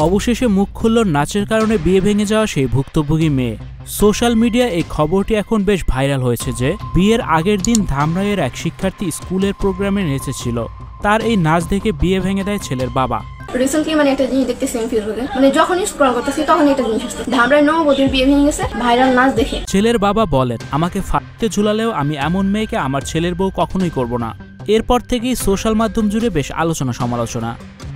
অবশেষে মুখ খুলল নাচের কারণে বিয়ে ভেঙে যাওয়া সেই ভুক্তভোগী মেয়ে। সোশ্যাল মিডিয়ায় এই খবরটি এখন বেশ ভাইরাল হয়েছে যে বিয়ের আগের দিন ধামরাইয়ের এক শিক্ষার্থী স্কুলের প্রোগ্রামে নেচেছিল। তার এই নাচ দেখে বিয়ে ভেঙে দেয় ছেলের বাবা। রিসেন্টলি একটা জিনিস দেখতেছি আমি ফেসবুকে, যখনই স্ক্রল করতেছি তখনই একটা জিনিস আসছে, ধামরাই নববধূর বিয়ে ভেঙে গেছে ভাইরাল নাচ দেখে। ছেলের বাবা বলেন, আমাকে ফাঁদতে ঝুলালেও আমি এমন মেয়েকে আমার ছেলের বউ কখনোই করব না। এরপর থেকেই সোশ্যাল মাধ্যম জুড়ে বেশ আলোচনা সমালোচনা।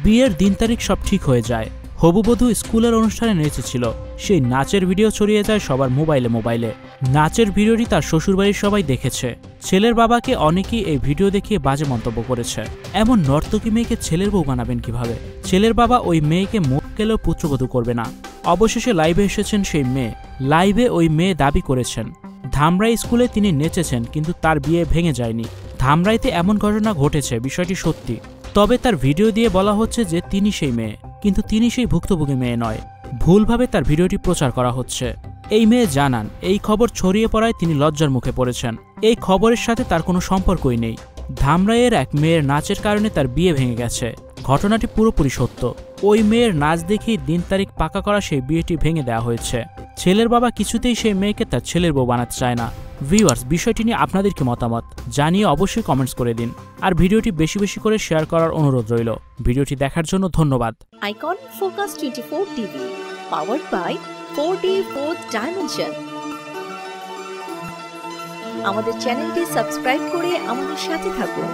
বিয়ের দিন তারিখ সব ঠিক হয়ে যায়। হবুবধূ স্কুলের অনুষ্ঠানে নেচেছিল, সেই নাচের ভিডিও ছড়িয়ে যায় সবার মোবাইলে। নাচের ভিডিওটি তার শ্বশুরবাড়ির সবাই দেখেছে। ছেলের বাবাকে অনেকেই এই ভিডিও দেখিয়ে বাজে মন্তব্য করেছে। এমন নর্তকী মেয়েকে ছেলের বউ বানাবেন কিভাবে? ছেলের বাবা ওই মেয়েকে মুখ গেলেও পুত্রবধূ করবে না। অবশেষে লাইভে এসেছেন সেই মেয়ে। লাইভে ওই মেয়ে দাবি করেছেন ধামরাই স্কুলে তিনি নেচেছেন, কিন্তু তার বিয়ে ভেঙে যায়নি। ধামরাইতে এমন ঘটনা ঘটেছে, বিষয়টি সত্যি। তবে তার ভিডিও দিয়ে বলা হচ্ছে যে তিনি সেই মেয়ে, কিন্তু তিনি সেই ভুক্তভোগী মেয়ে নয়। ভুলভাবে তার ভিডিওটি প্রচার করা হচ্ছে। এই মেয়ে জানান এই খবর ছড়িয়ে পড়ায় তিনি লজ্জার মুখে পড়েছেন। এই খবরের সাথে তার কোনো সম্পর্কই নেই। ধামরাইয়ের এক মেয়ের নাচের কারণে তার বিয়ে ভেঙে গেছে। ঘটনাটি পুরোপুরি সত্য। ওই মেয়ের নাচ দেখেই দিন তারিখ পাকা করা সেই বিয়েটি ভেঙে দেওয়া হয়েছে। ছেলের বাবা কিছুতেই সেই মেয়েকে তার ছেলের বউ বানাতে চায় না। ভিউয়ার্স, বিষয়টি নিয়ে আপনাদের কি মতামত জানিয়ে অবশ্যই কমেন্টস করে দিন। আর ভিডিওটি বেশি বেশি করে শেয়ার করার অনুরোধ রইল। ভিডিওটি দেখার জন্য ধন্যবাদ। Icon focus 24 TV, powered by 4D Fourth Dimension। আমাদের চ্যানেলটি সাবস্ক্রাইব করে আমাদের সাথে থাকুন।